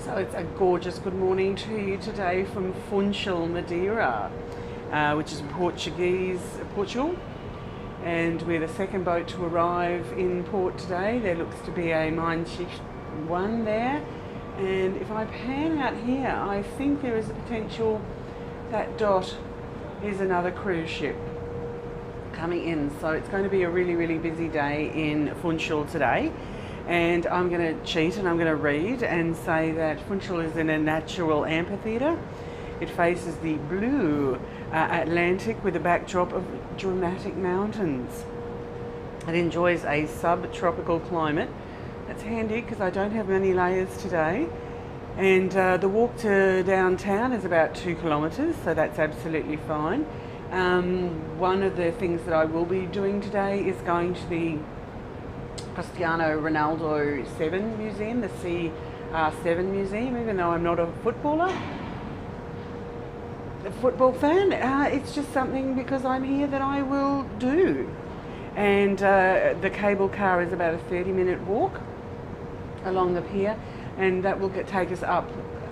So it's a gorgeous good morning to you today from Funchal, Madeira, which is Portugal. And we're the second boat to arrive in port today. There looks to be a Mein Schiff 1 there. And if I pan out here, I think there is a potential that dot is another cruise ship coming in. So it's going to be a really, really busy day in Funchal today. And I'm going to cheat and I'm going to read and say that Funchal is in a natural amphitheater. It faces the blue Atlantic with a backdrop of dramatic mountains. It enjoys a subtropical climate. That's handy because I don't have many layers today. And the walk to downtown is about 2 kilometres, so that's absolutely fine. One of the things that I will be doing today is going to the Cristiano Ronaldo Museum, the CR7 Museum, even though I'm not a football fan. It's just something because I'm here that I will do. And the cable car is about a 30-minute walk along the pier, and that will take us up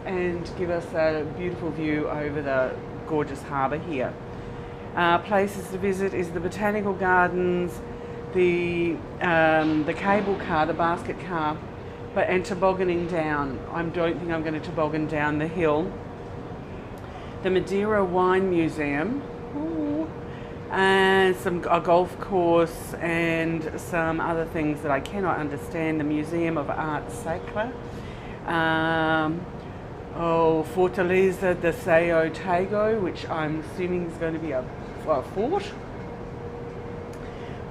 and give us a beautiful view over the gorgeous harbour here. Places to visit is the Botanical Gardens, the cable car, the basket car, and tobogganing down. I don't think I'm going to toboggan down the hill. The Madeira Wine Museum, and a golf course and some other things that I cannot understand. The Museum of Art Sacra. Fortaleza de Sao Tago, which I'm assuming is going to be a fort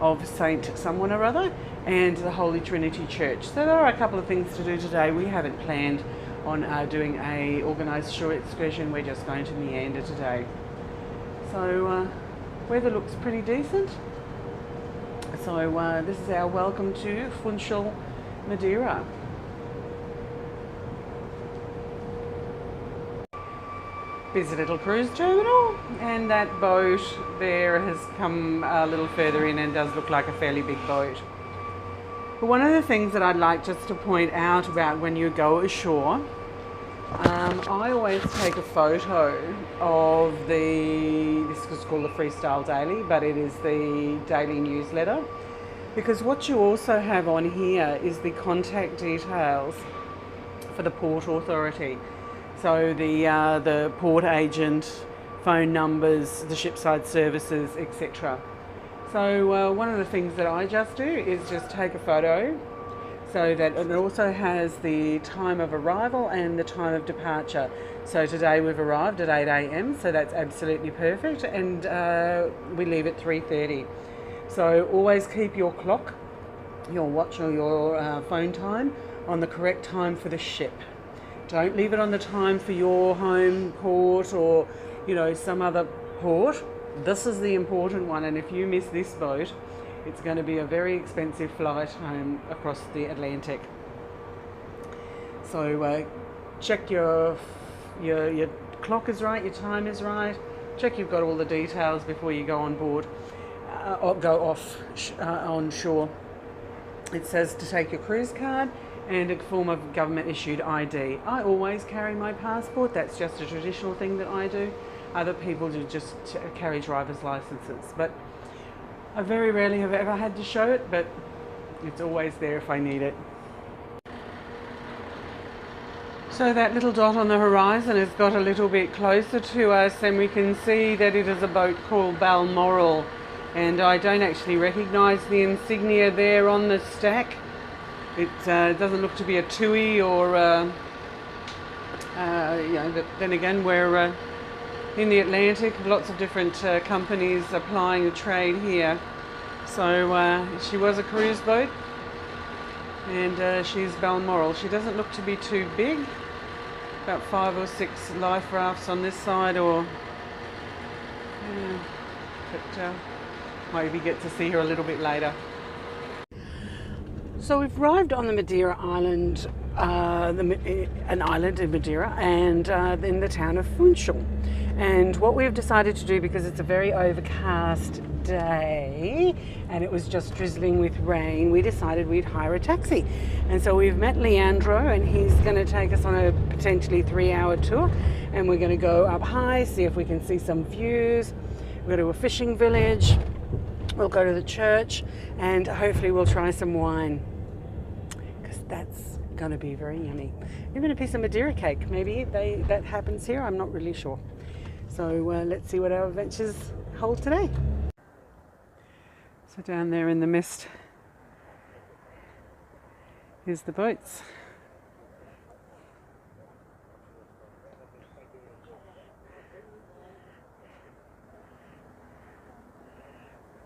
of Saint someone or other, and the Holy Trinity Church. So there are a couple of things to do today. We haven't planned on doing a organised shore excursion. We're just going to meander today. So weather looks pretty decent. So this is our welcome to Funchal, Madeira. Busy little cruise terminal, and that boat there has come a little further in and does look like a fairly big boat. But one of the things that I'd like just to point out about when you go ashore, I always take a photo of this is called the Freestyle Daily, but it is the daily newsletter, because what you also have on here is the contact details for the Port Authority. So the port agent, phone numbers, the shipside services, etc. So one of the things that I just do is just take a photo, so that it also has the time of arrival and the time of departure. So today we've arrived at 8 a.m, so that's absolutely perfect, and we leave at 3:30. So always keep your clock, your watch or your phone time on the correct time for the ship. Don't leave it on the time for your home port or, some other port. This is the important one, and if you miss this boat, it's going to be a very expensive flight home across the Atlantic. So check your clock is right, your time is right. Check you've got all the details before you go on board or go off on shore. It says to take your cruise card and a form of government issued ID. I always carry my passport. That's just a traditional thing that I do. Other people do just carry driver's licenses, but I very rarely have ever had to show it, but it's always there if I need it. So that little dot on the horizon has got a little bit closer to us, and we can see that it is a boat called Balmoral, and I don't actually recognise the insignia there on the stack. It doesn't look to be a TUI or, but then again, we're in the Atlantic, lots of different companies applying the trade here. So she was a cruise boat, and she's Balmoral. She doesn't look to be too big, about 5 or 6 life rafts on this side, but maybe get to see her a little bit later. So we've arrived on the Madeira Island, an island in Madeira, and in the town of Funchal. And what we've decided to do, because it's a very overcast day and it was just drizzling with rain, we decided we'd hire a taxi. And so we've met Leandro and he's going to take us on a potentially 3-hour tour, and we're going to go up high, see if we can see some views. We'll go to a fishing village, we'll go to the church, and hopefully we'll try some wine, because that's going to be very yummy. Even a piece of Madeira cake, maybe that happens here, I'm not really sure. So let's see what our adventures hold today. So down there in the mist is the boats.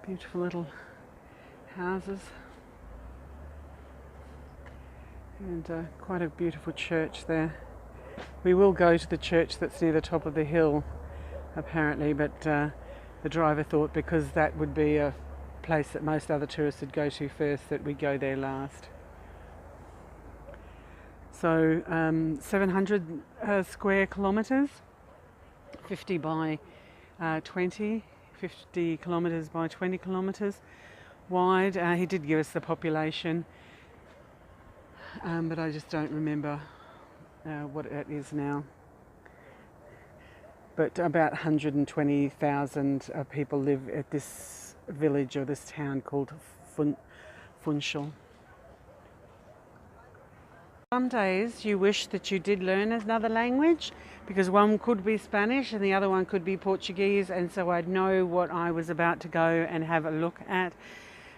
Beautiful little houses, and quite a beautiful church there. We will go to the church that's near the top of the hill apparently, but the driver thought because that would be a place that most other tourists would go to first, that we go there last. So 700 square kilometres, 50 by 20, 50 kilometres by 20 kilometres wide. He did give us the population, but I just don't remember what it is now. But about 120,000 people live at this village or this town called Funchal. Some days you wish that you did learn another language, because one could be Spanish and the other one could be Portuguese, and so I'd know what I was about to go and have a look at.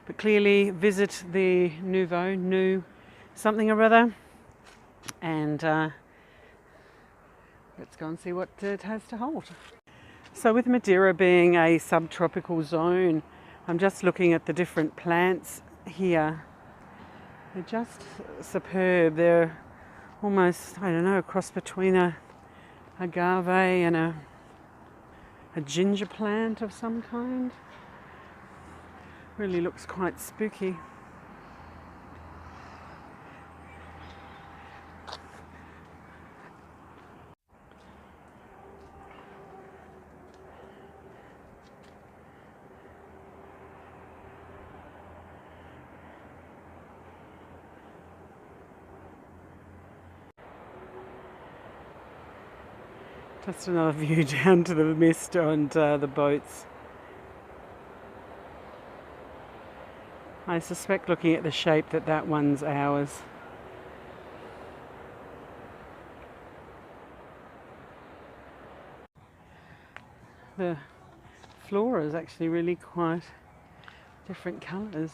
But clearly visit the new something or other, and let's go and see what it has to hold. So with Madeira being a subtropical zone, I'm just looking at the different plants here. They're just superb. They're almost, I don't know, a cross between a agave and a ginger plant of some kind. Really looks quite spooky. Just another view down to the mist and the boats. I suspect, looking at the shape, that one's ours. The flora is actually really quite different colours.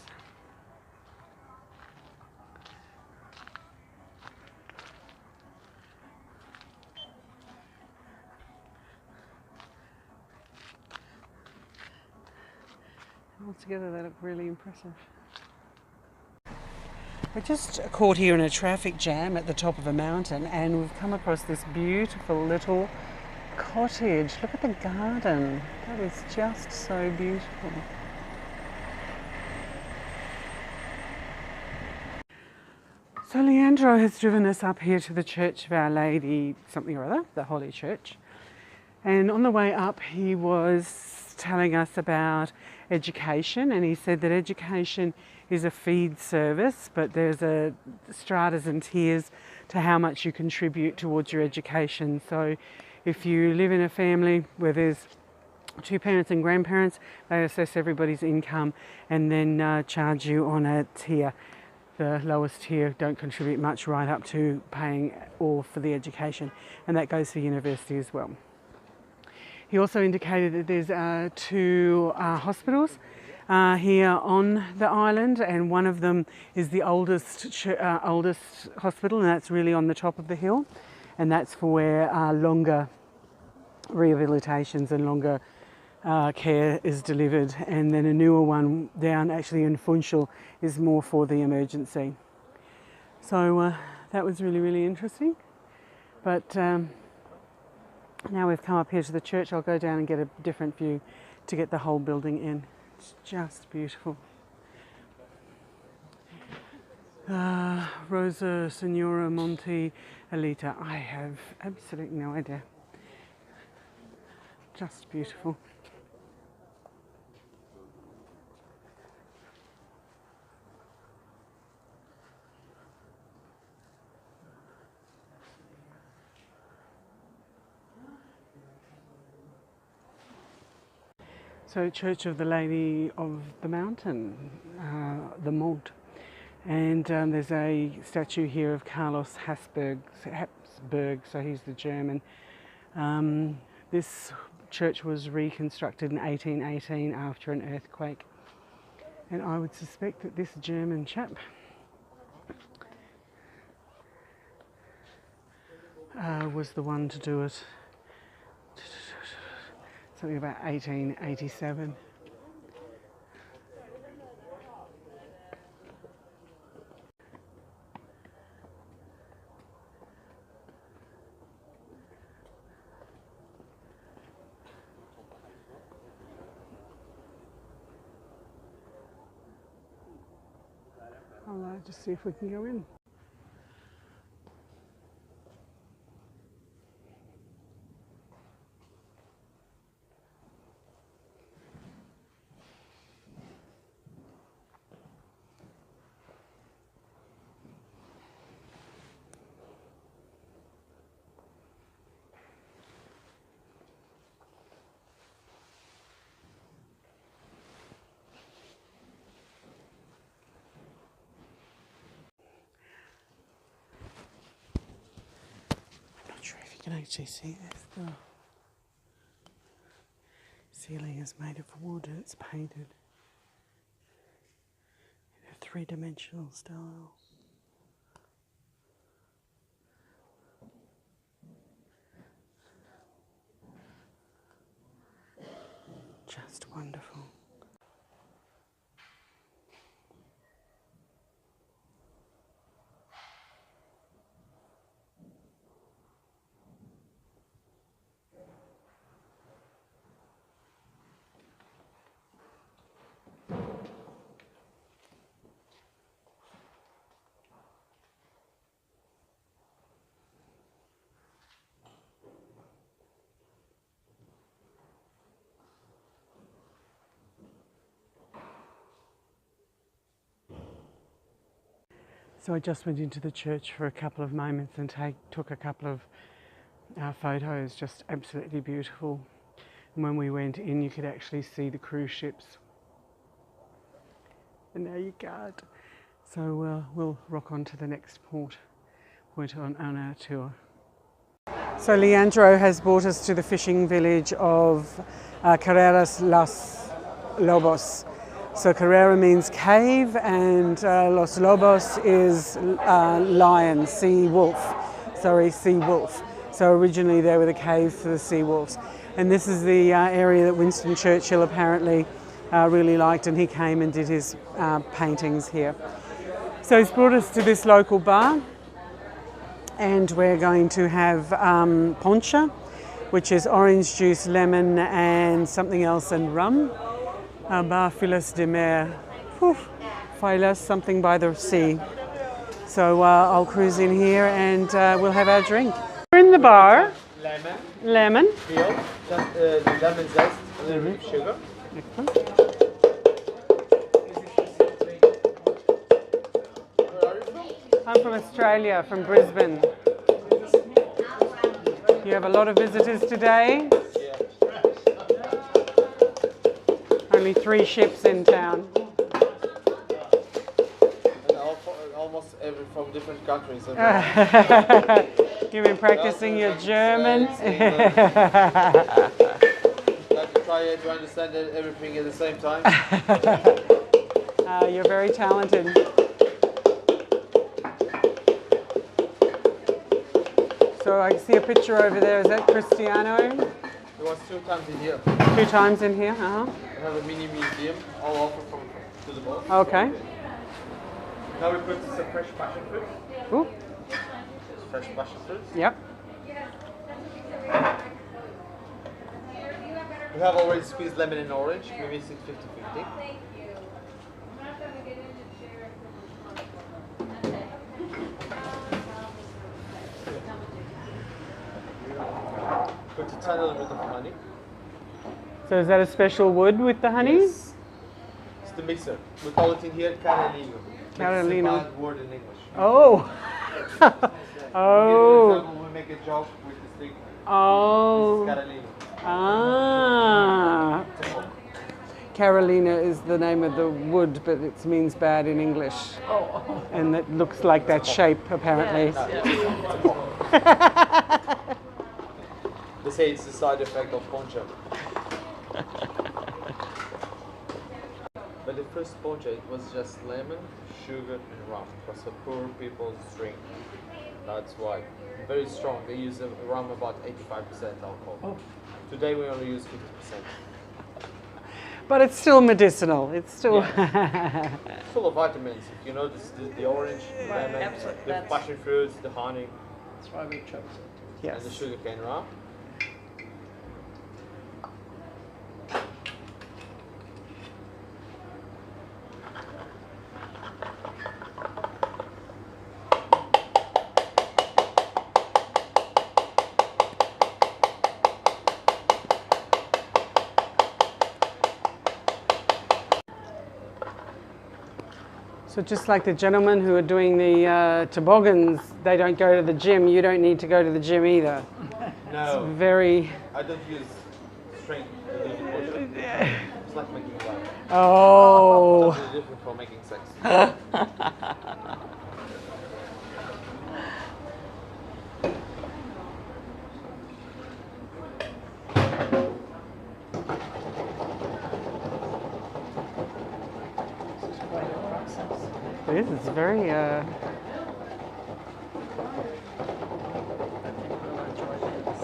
Altogether they look really impressive. We're just caught here in a traffic jam at the top of a mountain, and we've come across this beautiful little cottage. Look at the garden. That is just so beautiful. So Leandro has driven us up here to the Church of Our Lady something or other, the Holy Church. And on the way up he was telling us about education, and he said that education is a feed service, but there's a stratas and tiers to how much you contribute towards your education. So if you live in a family where there's 2 parents and grandparents, they assess everybody's income and then charge you on a tier. The lowest tier don't contribute much, right up to paying all for the education, and that goes for university as well. He also indicated that there's 2 hospitals here on the island, and one of them is the oldest hospital, and that's really on the top of the hill, and that's for where longer rehabilitations and longer care is delivered. And then a newer one down actually in Funchal is more for the emergency. So that was really, really interesting. But now we've come up here to the church, I'll go down and get a different view to get the whole building in. It's just beautiful. Rosa Senora Monte Elita. I have absolutely no idea. Just beautiful. So Church of the Lady of the Mountain, the Mont. And there's a statue here of Carlos Habsburg, so he's the German. This church was reconstructed in 1818 after an earthquake. And I would suspect that this German chap was the one to do it. Something about 1887. I'll just see if we can go in. You can actually see this. The ceiling is made of wood and it's painted in a three-dimensional style. Just wonderful. So I just went into the church for a couple of moments and took a couple of photos, just absolutely beautiful. And when we went in, you could actually see the cruise ships. And now you can't. So we'll rock on to the next point on our tour. So Leandro has brought us to the fishing village of Corrales Los Lobos. So Carrera means cave, and Los Lobos is lion, sea wolf. So originally they were the caves for the sea wolves. And this is the area that Winston Churchill apparently really liked, and he came and did his paintings here. So he's brought us to this local bar, and we're going to have poncha, which is orange juice, lemon and something else, and rum. Bar Filas de Mer, Filas, something by the sea. So I'll cruise in here and we'll have our drink. We're in the bar. Lemon. Peel, just lemon zest, a little bit of sugar. Excellent. Where are you from? I'm from Australia, from Brisbane. You have a lot of visitors today. Only 3 ships in town. And almost every from different countries. You've been practicing your German. Like to try to understand everything at the same time. You're very talented. So I see a picture over there. Is that Cristiano? He was 2 times in here. 2 times in here? Uh-huh. We have a mini museum all over from to the boat. Okay. Now we put some fresh passion fruit. Ooh. Fresh passion fruit. Yep. We have already squeezed lemon and orange. We mix it 50-50. Put a tiny little bit of honey. So is that a special wood with the honey? Yes. It's the mixer. We call it in here Carolino. Carolino. It's a bad word in English. Oh. Oh. For example, we make a joke with this thing. Oh. This is Carolino. Ah. Carolina is the name of the wood, but it means bad in English. Oh. And it looks like that shape, apparently. They say it's the side effect of Funchal. But the first Funchal, it was just lemon, sugar, and rum. It was a poor people's drink. That's why. Very strong. They use rum about 85% alcohol. Oh. Today we only use 50%. But it's still medicinal. It's still... Full of vitamins. You know, the orange, Right, lemon, absolutely. the passion fruits, the honey, That's why we chose it. Yes. and the sugar cane rum. So just like the gentlemen who are doing the toboggans, they don't go to the gym. You don't need to go to the gym either. No, Very... I don't use strength to do the push-up. It's like making love. Oh. Totally different from making sex. This is quite a process. It is. It's very... I think we'll enjoy this.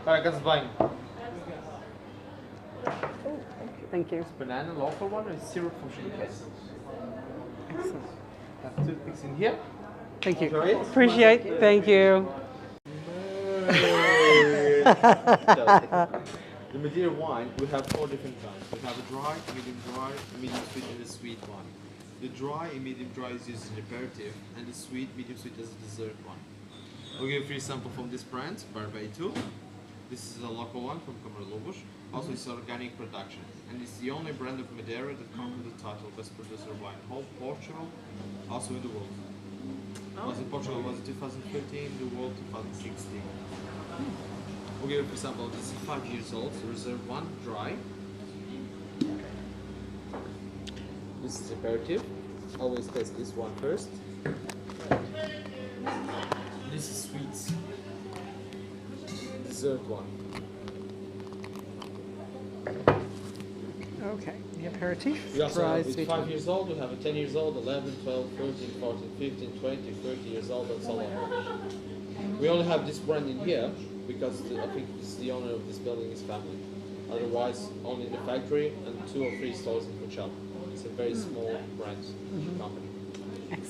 Para banho. Thank you. Banana, local one, and syrup from sugar cane. Excellent. Have toothpicks in here. Thank you. Enjoy it. Appreciate. Thank you. The Madeira wine, we have 4 different kinds. We have a dry, a medium sweet, and a sweet one. The dry and medium dry is used as an aperitif, and the sweet, medium sweet as a dessert one. We'll give a free sample from this brand, Barbeito. This is a local one from Corrales. Also, it's organic production, and it's the only brand of Madeira that conquered the title best producer of wine in whole Portugal, also in the world. Also in Portugal was 2013, the world 2016. We'll give a free sample. This is 5 years old, so reserve one, dry. This is aperitif. Always taste this one first. This is sweets. Dessert one. Okay. The aperitif. We also Dry have with sweet 5 one. years old, we have a 10 years old, 11, 12, 13, 14, 15, 20, 30 years old, that's all average. We only have this brand in here because I think the owner of this building is family. Otherwise, only in the factory and 2 or 3 stores in Funchal. It's a very small brand company.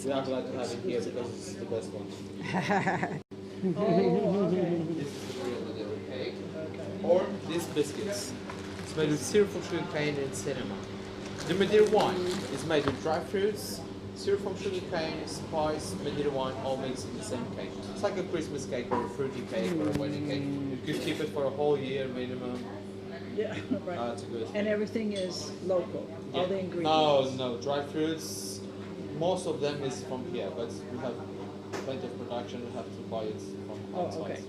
We are glad to have it here because it's the best one. This is the real Madeira cake. Or these biscuits. It's made with syrup from sugar cane and cinnamon. The Madeira wine is made with dry fruits, syrup from sugar cane, spice, Madeira wine, all mixed in the same cake. It's like a Christmas cake or a fruity cake or a wedding cake. You could keep it for a whole year minimum. Yeah, right. It's a good. And everything is local, all the No, ingredients. no, dry fruits. Most of them is from here, but we have plenty of production. We have to buy it from outside. Oh, okay.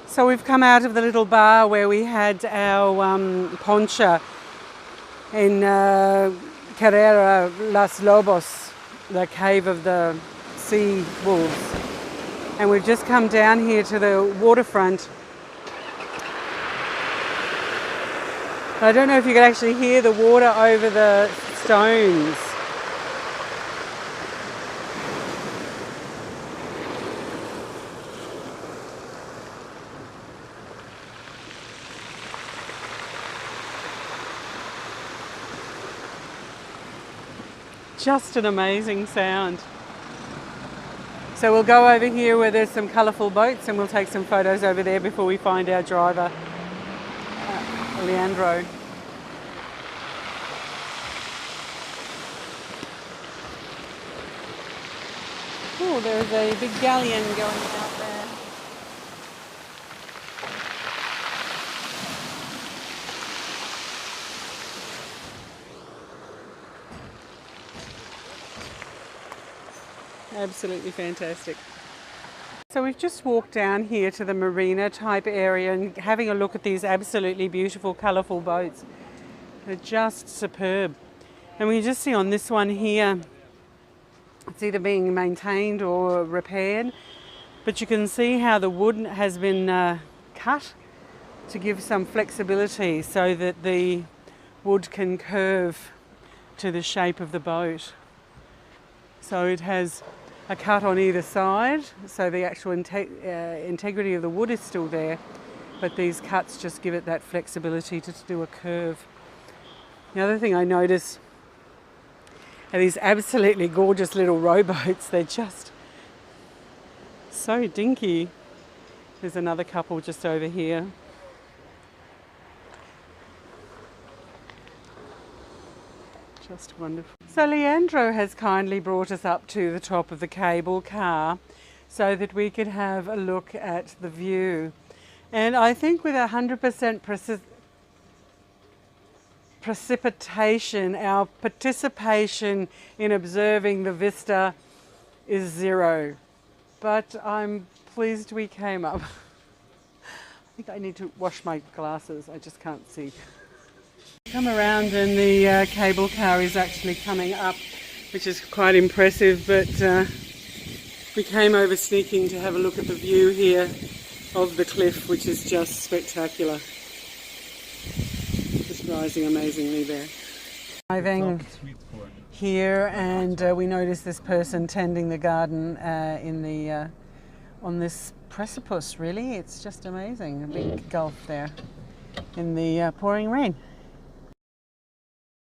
So we've come out of the little bar where we had our poncha in Carrera Las Lobos, the cave of the sea wolves. And we've just come down here to the waterfront. I don't know if you can actually hear the water over the stones. Just an amazing sound. So we'll go over here where there's some colourful boats and we'll take some photos over there before we find our driver, Leandro. Oh, there's a big galleon going out there. Absolutely fantastic. So we've just walked down here to the Marina type area and having a look at these absolutely beautiful, colourful boats. They're just superb. And we can just see on this one here, it's either being maintained or repaired, but you can see how the wood has been cut to give some flexibility so that the wood can curve to the shape of the boat. So it has a cut on either side, so the actual integrity of the wood is still there, but these cuts just give it that flexibility to do a curve. The other thing I notice are these absolutely gorgeous little rowboats. They're just so dinky. There's another couple just over here. Just wonderful. So Leandro has kindly brought us up to the top of the cable car so that we could have a look at the view. And I think with 100% precipitation, our participation in observing the vista is 0. But I'm pleased we came up. I think I need to wash my glasses, I just can't see. Come around and the cable car is actually coming up, which is quite impressive, but we came over sneaking to have a look at the view here of the cliff, which is just spectacular. Just rising amazingly there. Driving here and we noticed this person tending the garden on this precipice, really. It's just amazing, a big gulf there in the pouring rain.